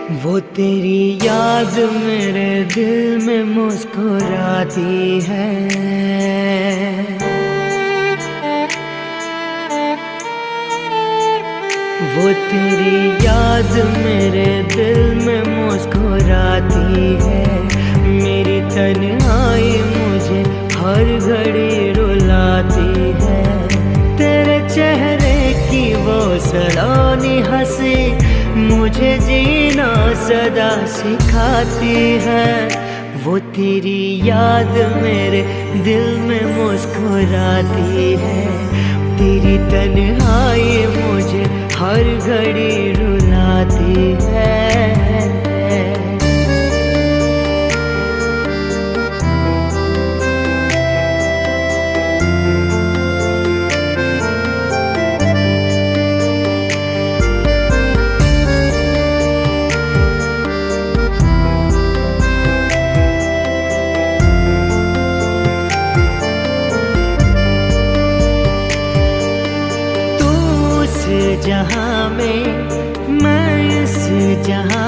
वो तेरी याद मेरे दिल में मुस्कुराती है। वो तेरी याद मेरे दिल में मुस्कुराती है। मेरी तन्हाई मुझे हर घड़ी रुलाती है। तेरे चेहरे की वो सलोनी हंसी मुझे जीना सदा सिखाती है। वो तेरी याद मेरे दिल में मुस्कुराती है। तेरी तन्हाई मुझे हर घड़ी रुलाती है। जहां में मैं इस जहां